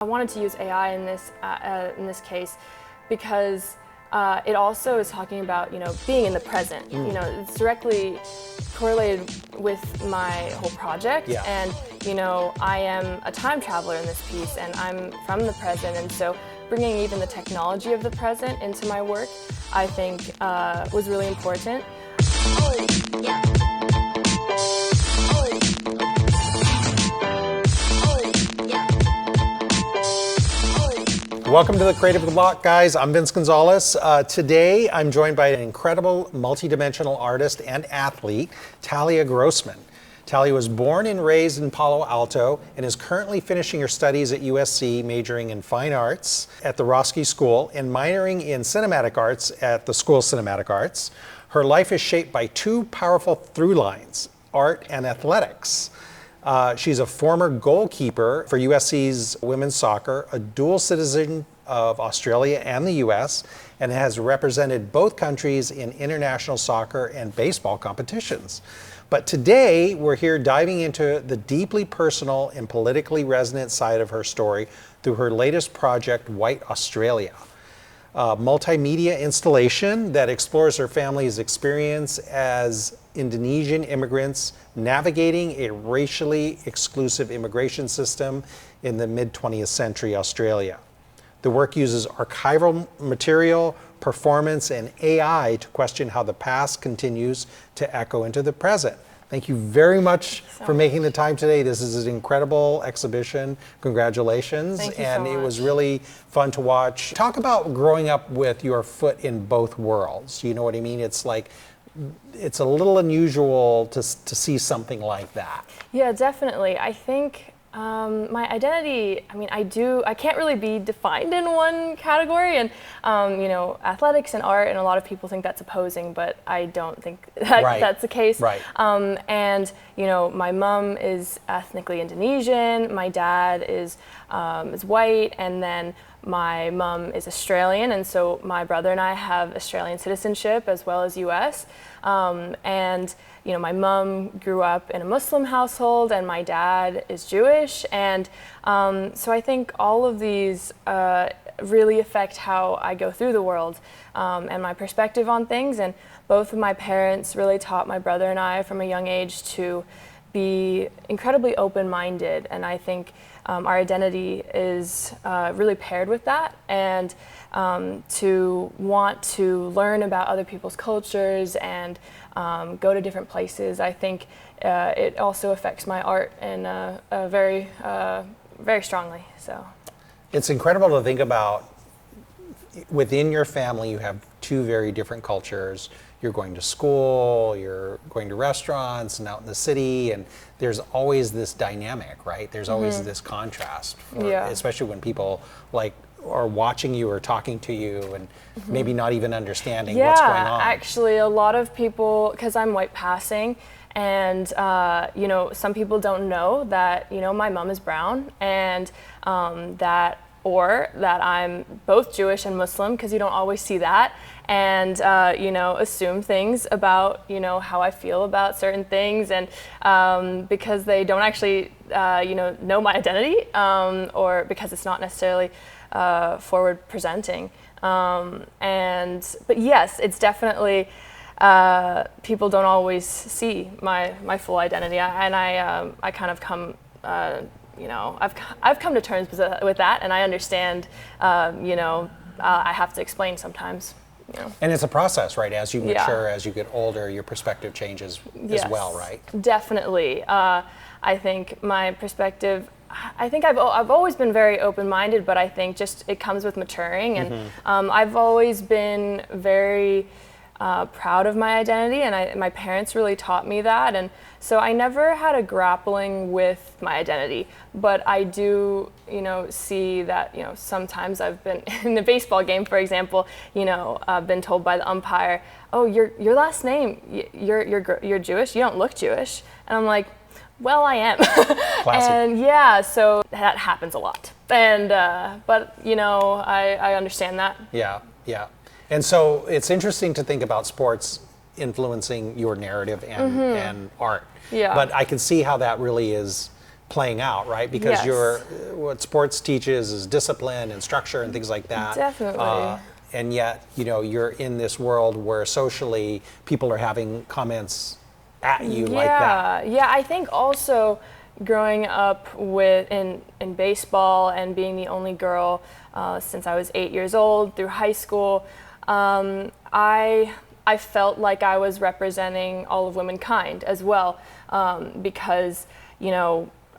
I wanted to use AI in this case because it also is talking about, being in the present. It's directly correlated with my whole project. Yeah. And, I am a time traveler in this piece, and I'm from the present. And so bringing even the technology of the present into my work, I think, was really important. Welcome to the Creative Block, guys. I'm Vince Gonzales. Today, I'm joined by an incredible multidimensional artist and athlete, Talia Grossman. Talia was born and raised in Palo Alto and is currently finishing her studies at USC, majoring in fine arts at the Roski School and minoring in cinematic arts at the School of Cinematic Arts. Her life is shaped by two powerful through lines, art and athletics. She's a former goalkeeper for USC's women's soccer, a dual citizen of Australia and the US, and has represented both countries in international soccer and baseball competitions. But today, we're here diving into the deeply personal and politically resonant side of her story through her latest project, White Australia, a multimedia installation that explores her family's experience as Indonesian immigrants navigating a racially exclusive immigration system in the mid-20th century Australia. The work uses archival material, performance, and AI to question how the past continues to echo into the present. Thank you very much for making the time today. This is an incredible exhibition. Congratulations. Thank you and so it much. was really fun to watch. Talk about growing up with your foot in both worlds. You know what I mean? It's like, it's a little unusual to see something like that. Yeah, definitely. I think my identity, I can't really be defined in one category, and athletics and art, and a lot of people think that's opposing, but I don't think that's the case. Right. And my mom is ethnically Indonesian, my dad is white, and then my mom is Australian, and so my brother and I have Australian citizenship as well as US. And my mom grew up in a Muslim household, and my dad is Jewish, and so I think all of these really affect how I go through the world and my perspective on things. And both of my parents really taught my brother and I from a young age to be incredibly open-minded, and I think our identity is really paired with that, and to want to learn about other people's cultures and go to different places. I think it also affects my art in very, very strongly. So it's incredible to think about. Within your family, you have two very different cultures. You're going to school, you're going to restaurants and out in the city, and there's always this dynamic, right? There's always this contrast, especially when people are watching you or talking to you and maybe not even understanding what's going on. Yeah, actually, a lot of people, because I'm white passing, and some people don't know that my mom is brown, and that I'm both Jewish and Muslim, because you don't always see that, and assume things about how I feel about certain things, and because they don't actually know my identity, or because it's not necessarily forward presenting. But yes, it's definitely people don't always see my full identity, and I kind of come. I've come to terms with that, and I understand. I have to explain sometimes. And it's a process, right? As you mature, as you get older, your perspective changes as well, right? Definitely. I think my perspective. I think I've always been very open-minded, but I think just it comes with maturing, and I've always been very proud of my identity, and my parents really taught me that, and so I never had a grappling with my identity, but I do, see that, sometimes I've been in a baseball game, for example, I've been told by the umpire, "Oh, your last name, you're Jewish. You don't look Jewish," and I'm like, "Well, I am." Classic. And so that happens a lot, and but I understand that. Yeah. And so it's interesting to think about sports influencing your narrative and art. Yeah. But I can see how that really is playing out, right? Because Yes. what sports teaches is discipline and structure and things like that. Definitely. And yet, you're in this world where socially people are having comments at you like that. Yeah, I think also growing up in baseball and being the only girl since I was 8 years old through high school, I felt like I was representing all of womankind as well, because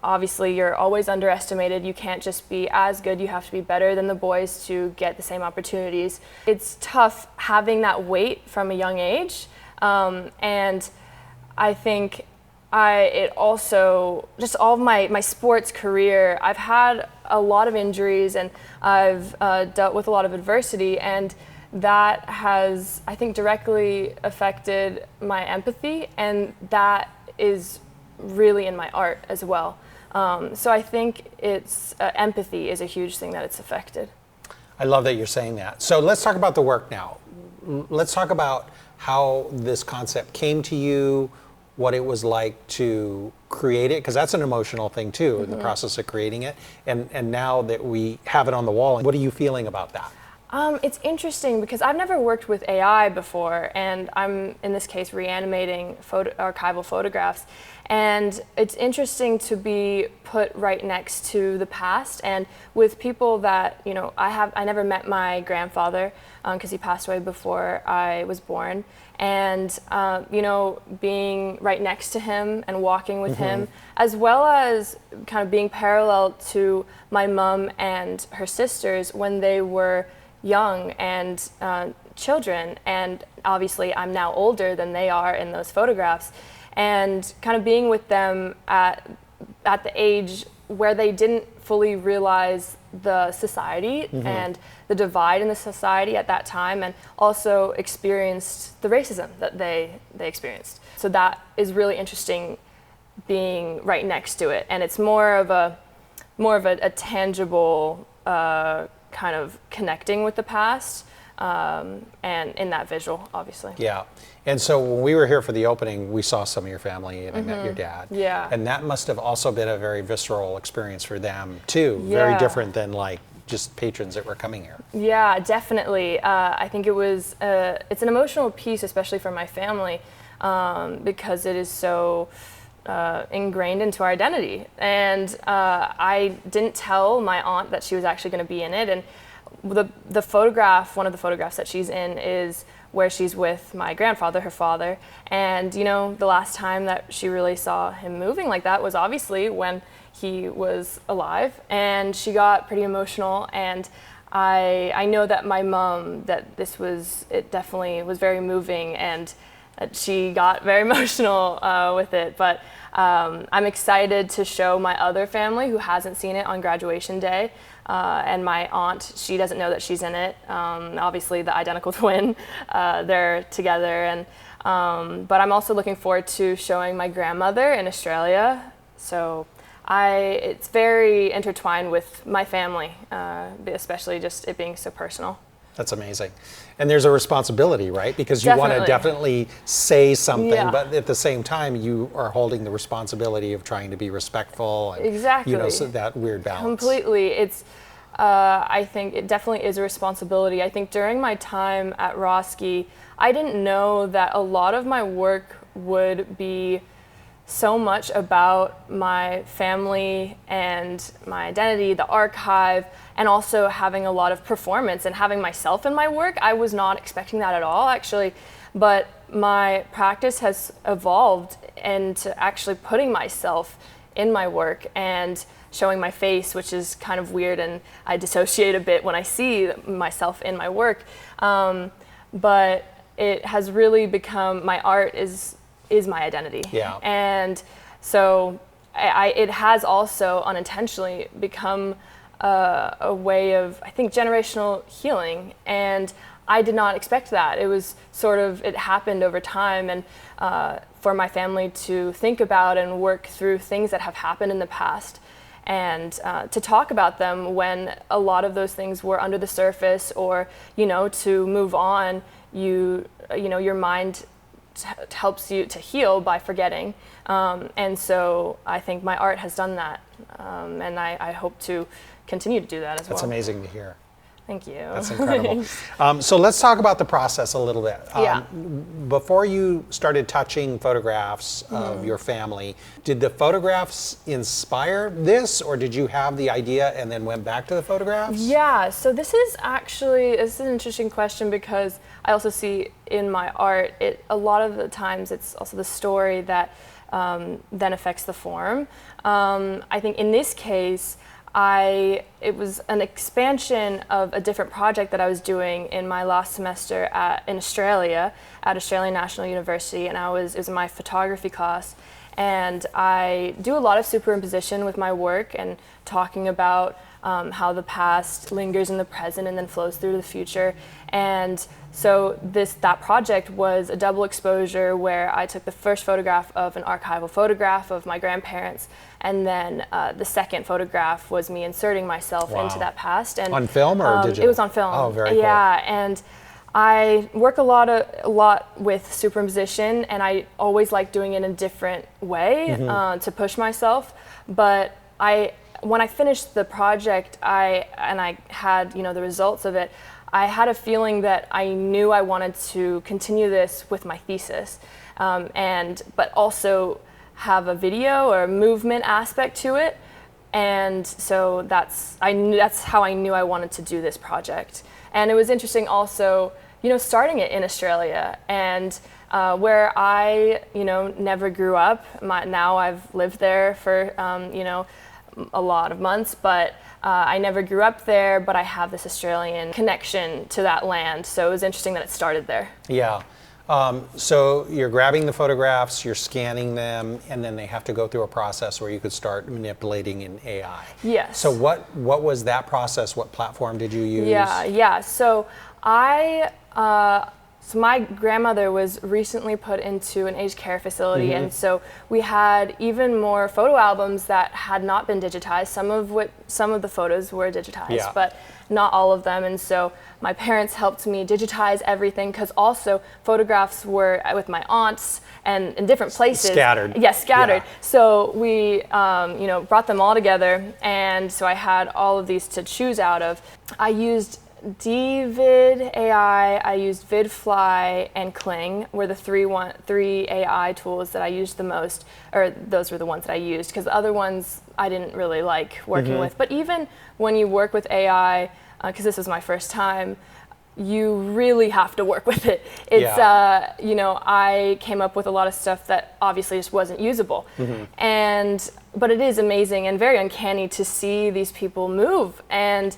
obviously you're always underestimated. You can't just be as good, you have to be better than the boys to get the same opportunities. It's tough having that weight from a young age, and I think it also, just all of my sports career, I've had a lot of injuries and I've dealt with a lot of adversity, and that has, I think, directly affected my empathy, and that is really in my art as well. So I think it's empathy is a huge thing that it's affected. I love that you're saying that. So let's talk about the work now. Let's talk about how this concept came to you, what it was like to create it, because that's an emotional thing too, in the process of creating it. And now that we have it on the wall, what are you feeling about that? It's interesting because I've never worked with AI before, and I'm, in this case, reanimating archival photographs. And it's interesting to be put right next to the past, and with people that, I never met my grandfather because he passed away before I was born. And, being right next to him and walking with him, as well as kind of being parallel to my mom and her sisters when they were young and children. And obviously I'm now older than they are in those photographs. And kind of being with them at the age where they didn't fully realize the society and the divide in the society at that time, and also experienced the racism that they experienced. So that is really interesting, being right next to it, and it's more of a tangible kind of connecting with the past, and in that visual, obviously. Yeah. And so when we were here for the opening, we saw some of your family and I met your dad. Yeah. And that must have also been a very visceral experience for them too. Yeah. Very different than like just patrons that were coming here. Yeah, definitely. I think it's an emotional piece, especially for my family, because it is so ingrained into our identity. And I didn't tell my aunt that she was actually going to be in it. And the photograph, one of the photographs that she's in, is where she's with my grandfather, her father. And the last time that she really saw him moving like that was obviously when he was alive, and she got pretty emotional. And I know that my mom, that it definitely was very moving, and she got very emotional with it. But I'm excited to show my other family who hasn't seen it on graduation day. And my aunt, she doesn't know that she's in it. Obviously, the identical twin, they're together. And but I'm also looking forward to showing my grandmother in Australia. So it's very intertwined with my family, especially just it being so personal. That's amazing. And there's a responsibility, right? Because you want to definitely say something, but at the same time, you are holding the responsibility of trying to be respectful. And, exactly. So that weird balance. Completely. I think it definitely is a responsibility. I think during my time at Roski, I didn't know that a lot of my work would be so much about my family and my identity, the archive, and also having a lot of performance and having myself in my work. I was not expecting that at all, actually, but my practice has evolved into actually putting myself in my work and showing my face, which is kind of weird, and I dissociate a bit when I see myself in my work. But it has really become, my art is my identity. Yeah. And so it has also unintentionally become a way of, I think, generational healing. And I did not expect that. It was it happened over time, and for my family to think about and work through things that have happened in the past, and to talk about them when a lot of those things were under the surface, or to move on, your mind helps you to heal by forgetting. And so I think my art has done that. And I hope to continue to do that as well. That's amazing to hear. Thank you. That's incredible. So let's talk about the process a little bit. Before you started touching photographs of your family, did the photographs inspire this, or did you have the idea and then went back to the photographs? Yeah, so this is an interesting question, because I also see in my art, a lot of the times it's also the story that then affects the form. I think in this case, it was an expansion of a different project that I was doing in my last semester in Australia, at Australian National University, and it was in my photography class. And I do a lot of superimposition with my work and talking about how the past lingers in the present and then flows through the future. And so that project was a double exposure, where I took the first photograph of an archival photograph of my grandparents, and then the second photograph was me inserting myself into that past. And on film or digital? It was on film. Oh, very cool. Yeah, and I work a lot with superimposition, and I always like doing it in a different way to push myself. But when I finished the project, and I had the results of it, I had a feeling that I knew I wanted to continue this with my thesis, but also have a video or a movement aspect to it. And so that's how I knew I wanted to do this project. And it was interesting also, starting it in Australia, and where I, never grew up. Now I've lived there for, a lot of months, but I never grew up there, but I have this Australian connection to that land. So it was interesting that it started there. Yeah. So you're grabbing the photographs, you're scanning them, and then they have to go through a process where you could start manipulating in AI. Yes. So what was that process? What platform did you use? Yeah. So my grandmother was recently put into an aged care facility, and so we had even more photo albums that had not been digitized. Some of the photos were digitized, but not all of them. And so my parents helped me digitize everything, because also photographs were with my aunts and in different places. Scattered. Yes, scattered. Yeah. So we, brought them all together, and so I had all of these to choose out of. I used Dvid AI, I used VidFly, and Kling were the three AI tools that I used the most, or those were the ones that I used, because the other ones I didn't really like working with. But even when you work with AI, because this was my first time, you really have to work with it. It's, I came up with a lot of stuff that obviously just wasn't usable. But it is amazing and very uncanny to see these people move. And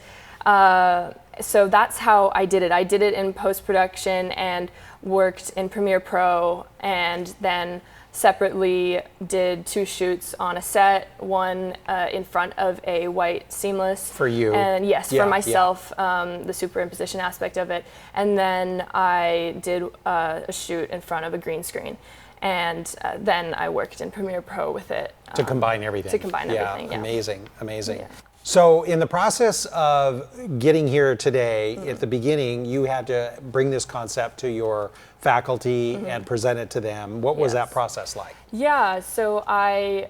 so that's how I did it. I did it in post-production and worked in Premiere Pro, and then separately did 2 shoots on a set, one in front of a white seamless. For you? And yes, for myself, the superimposition aspect of it. And then I did a shoot in front of a green screen. And then I worked in Premiere Pro with it. To combine everything. Everything, yeah. Amazing. Yeah. So in the process of getting here today, at the beginning, you had to bring this concept to your faculty and present it to them. What was that process like? Yeah, so I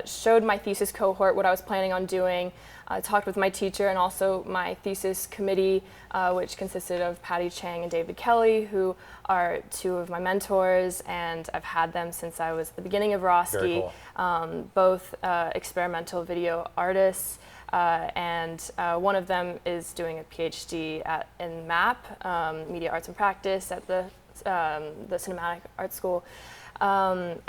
showed my thesis cohort what I was planning on doing. I talked with my teacher and also my thesis committee, which consisted of Patty Chang and David Kelly, who are 2 of my mentors, and I've had them since I was at the beginning of Roski. Very cool. Both experimental video artists. And one of them is doing a PhD in MAP, Media Arts and Practice, at the Cinematic Art School. So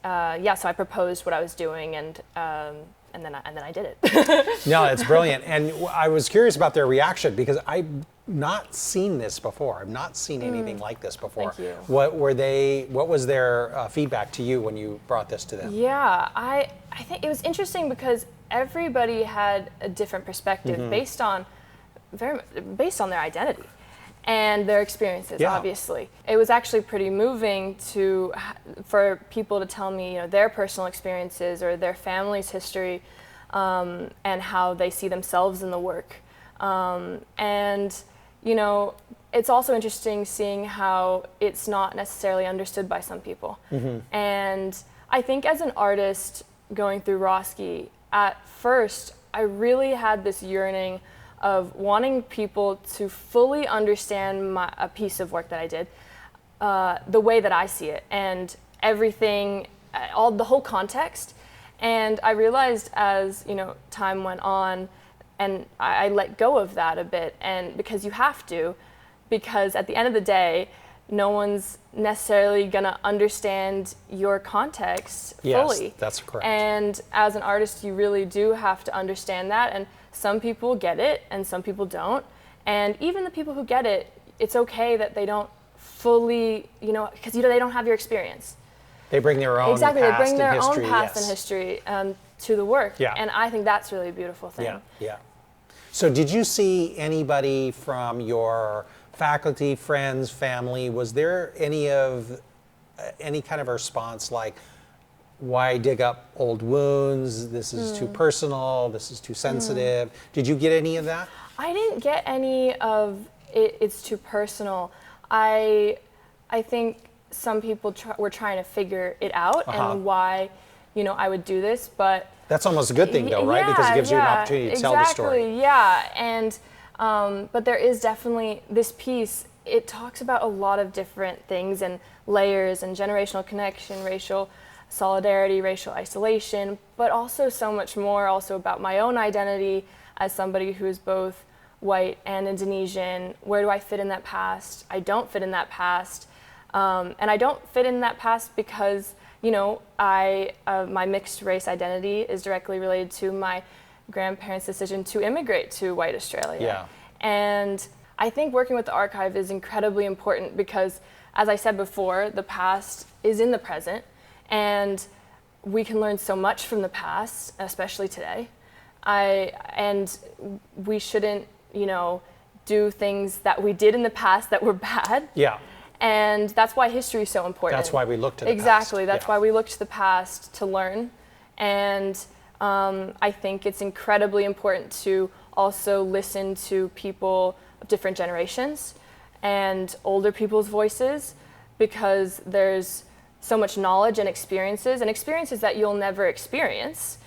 I proposed what I was doing, and then I did it. No, it's brilliant. And I was curious about their reaction, because I've not seen this before. I've not seen anything like this before. Thank you. What was their feedback to you when you brought this to them? Yeah, I think it was interesting, because everybody had a different perspective based on their identity and their experiences. Obviously, it was actually pretty moving for people to tell me their personal experiences or their family's history, and how they see themselves in the work. it's also interesting seeing how it's not necessarily understood by some people. And I think as an artist going through Roski, at first, I really had this yearning of wanting people to fully understand a piece of work that I did, the way that I see it, and everything, the whole context. And I realized as time went on, and I let go of that a bit, and because you have to, because at the end of the day, no one's necessarily gonna understand your context fully. Yes, that's correct. And as an artist, you really do have to understand that, and some people get it and some people don't. And even the people who get it, it's okay that they don't fully, because they don't have your experience. They bring their own exactly, past they bring their and history, own past yes. and history to the work. Yeah. And I think that's really a beautiful thing. Yeah, yeah. So did you see anybody from your faculty, friends, family, was there any kind of response like, why dig up old wounds, this is too personal, this is too sensitive? Did you get any of that? I didn't get any of it's too personal. I think some people were trying to figure it out and why, I would do this, but that's almost a good thing though, right? Because it gives you an opportunity to tell the story. Exactly, yeah. And but there is definitely this piece, it talks about a lot of different things and layers and generational connection, racial solidarity, racial isolation, but also so much more also about my own identity as somebody who is both white and Indonesian. Where do I fit in that past? I don't fit in that past. And I don't fit in that past because, my mixed race identity is directly related to my grandparents' decision to immigrate to white Australia. Yeah. And I think working with the archive is incredibly important because, as I said before, the past is in the present, and we can learn so much from the past, especially today. And we shouldn't, do things that we did in the past that were bad. Yeah. And that's why history is so important. That's why we look to the past. Exactly. That's why we look to the past to learn. And I think it's incredibly important to also listen to people of different generations and older people's voices, because there's so much knowledge and experiences that you'll never experience.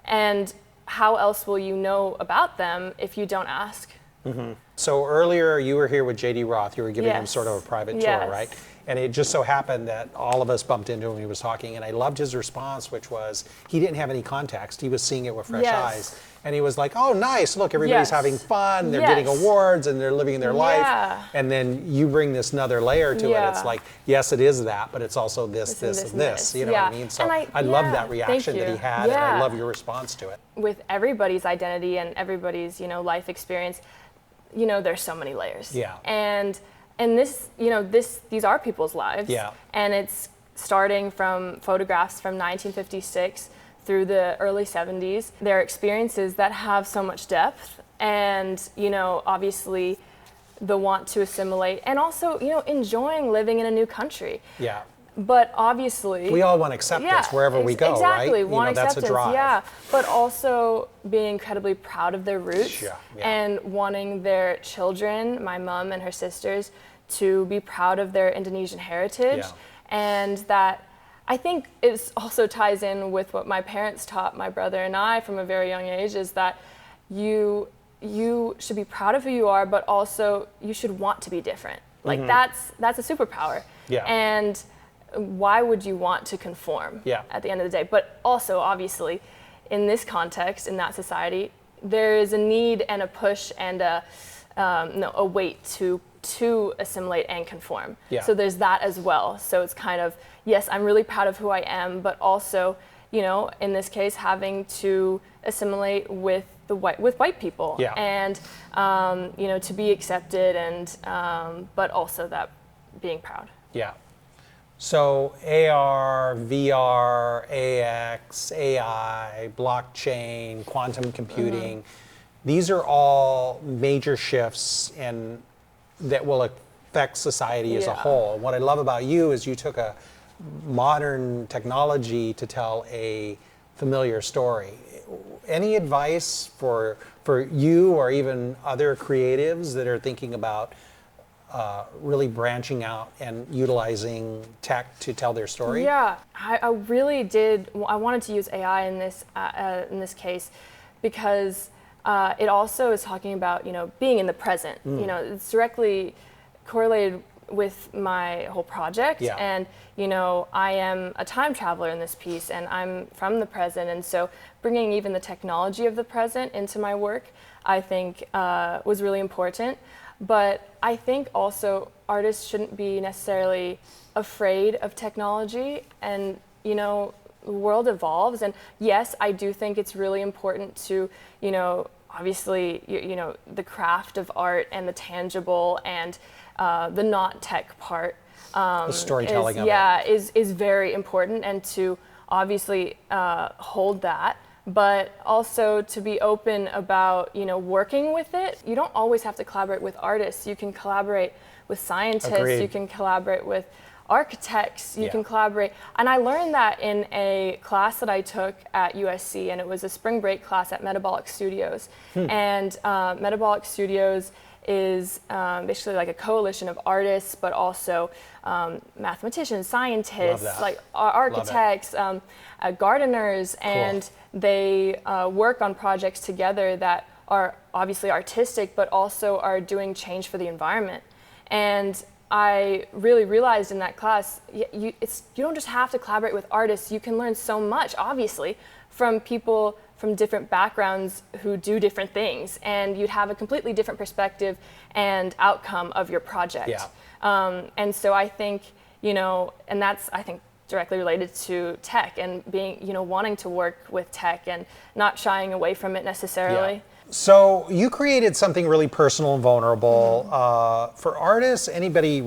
And how else will you know about them if you don't ask? So earlier you were here with J.D. Roth. You were giving him Yes. sort of a private Yes. tour, right? And it just so happened that all of us bumped into him when he was talking, and I loved his response, which was he didn't have any context. He was seeing it with fresh Yes. eyes. And he was like, oh, nice, look, everybody's Yes. having fun, they're Yes. getting awards, and they're living their life. Yeah. And then you bring this another layer to it. Yeah. It's like, yes, it is that, but it's also this, this, and this. You know what I mean? So I love that reaction that he had, and I love your response to it. With everybody's identity and everybody's, life experience, there's so many layers. Yeah. And this, these are people's lives. Yeah. And it's starting from photographs from 1956 through the early 70s. They're experiences that have so much depth and, obviously the want to assimilate and also, enjoying living in a new country. Yeah. But obviously, we all want acceptance wherever we go, exactly, right? Want acceptance, that's a drive. yeah. But also being incredibly proud of their roots Yeah. and wanting their children, my mom and her sisters, to be proud of their Indonesian heritage. Yeah. And that I think it also ties in with what my parents taught my brother and I from a very young age, is that you should be proud of who you are, but also you should want to be different. Like that's a superpower. Yeah. And why would you want to conform at the end of the day? But also, obviously, in this context, in that society, there is a need and a push and a weight to assimilate and conform. Yeah. So there's that as well. So it's kind of, yes, I'm really proud of who I am, but also, in this case, having to assimilate with white people. Yeah. And, to be accepted and, but also that being proud. Yeah. So AR, VR, AX, AI, blockchain, quantum computing, these are all major shifts and that will affect society as a whole. What I love about you is you took a modern technology to tell a familiar story. Any advice for you or even other creatives that are thinking about really branching out and utilizing tech to tell their story? Yeah, I really did. I wanted to use AI in this case because it also is talking about, being in the present. It's directly correlated with my whole project. Yeah. And, I am a time traveler in this piece and I'm from the present. And so bringing even the technology of the present into my work, I think was really important. But I think also artists shouldn't be necessarily afraid of technology. And, the world evolves. And yes, I do think it's really important to, obviously, the craft of art and the tangible and the not tech part. The storytelling of it. Is very important, and to obviously hold that, but also to be open about, working with it. You don't always have to collaborate with artists. You can collaborate with scientists. Agreed. You can collaborate with architects. You can collaborate. And I learned that in a class that I took at USC, and it was a spring break class at Metabolic Studios. And Metabolic Studios is basically like a coalition of artists, but also mathematicians, scientists, like architects, gardeners, and they work on projects together that are obviously artistic, but also are doing change for the environment. And I really realized in that class, you don't just have to collaborate with artists. You can learn so much, obviously, from people from different backgrounds who do different things, and you'd have a completely different perspective and outcome of your project. And so I think, and that's, I think, directly related to tech and being, wanting to work with tech and not shying away from it necessarily. So you created something really personal and vulnerable. For artists, anybody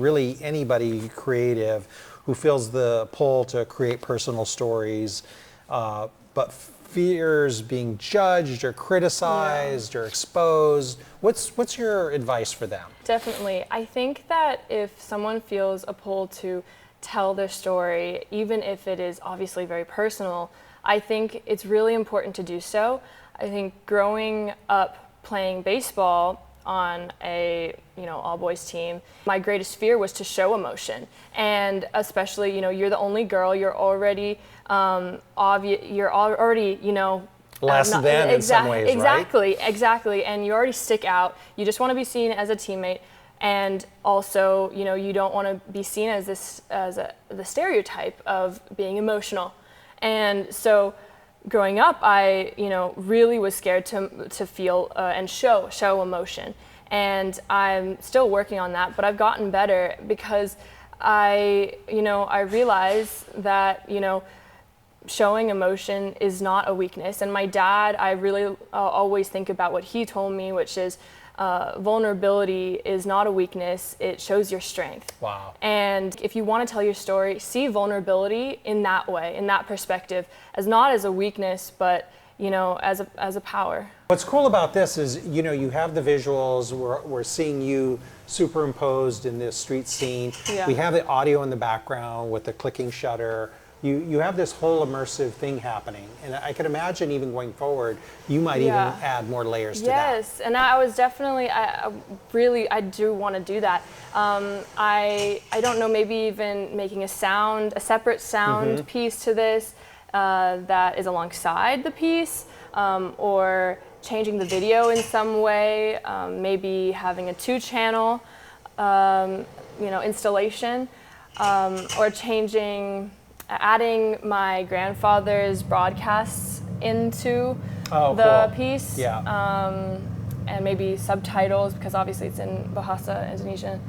creative who feels the pull to create personal stories, but fears being judged or criticized or exposed, what's your advice for them? Definitely. I think that if someone feels a pull to tell their story, even if it is obviously very personal, I think it's really important to do so. I think growing up playing baseball on a all boys team, my greatest fear was to show emotion, and especially you're the only girl, you're already less than in some ways, exactly, and you already stick out. You just want to be seen as a teammate, and also you don't want to be seen as the stereotype of being emotional, and so. Growing up, I really was scared to feel and show emotion, and I'm still working on that. But I've gotten better because I realize that showing emotion is not a weakness. And my dad, I really always think about what he told me, which is vulnerability is not a weakness, it shows your strength. Wow. And if you want to tell your story, see vulnerability in that way, in that perspective, as not as a weakness, but as a power. What's cool about this is, you have the visuals, we're seeing you superimposed in this street scene. Yeah. We have the audio in the background with the clicking shutter. You have this whole immersive thing happening, and I can imagine even going forward, you might even add more layers to that. Yes, and I was definitely, I do want to do that. I don't know, maybe even making a separate sound piece to this that is alongside the piece, or changing the video in some way, maybe having a 2-channel, installation, or adding my grandfather's broadcasts into the piece, and maybe subtitles, because obviously it's in Bahasa Indonesian.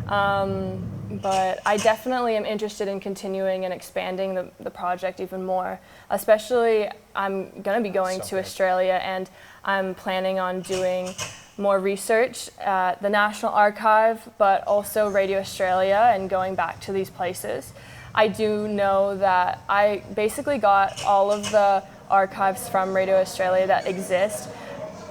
But I definitely am interested in continuing and expanding the project even more. Especially, I'm going to be going to Australia, and I'm planning on doing more research at the National Archive, but also Radio Australia, and going back to these places. I do know that I basically got all of the archives from Radio Australia that exist.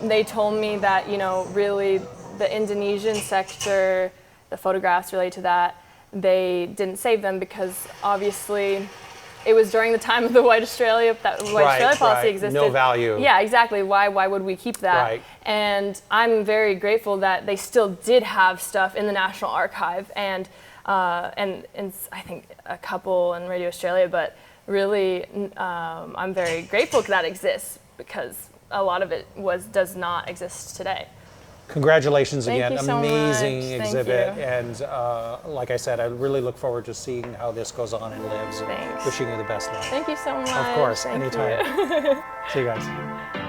They told me that, really the Indonesian sector, the photographs related to that, they didn't save them because obviously it was during the time of the White Australia, that White Australia policy existed. No value. Yeah, exactly. Why would we keep that? Right. And I'm very grateful that they still did have stuff in the National Archive, and I think a couple in Radio Australia, but really I'm very grateful that exists, because a lot of it does not exist today. Congratulations Thank again, you so amazing much. exhibit. Thank you. And like I said, I really look forward to seeing how this goes on and lives. Thanks. Wishing you the best luck. Thank you so much. Of course, Thank anytime. you. See you guys.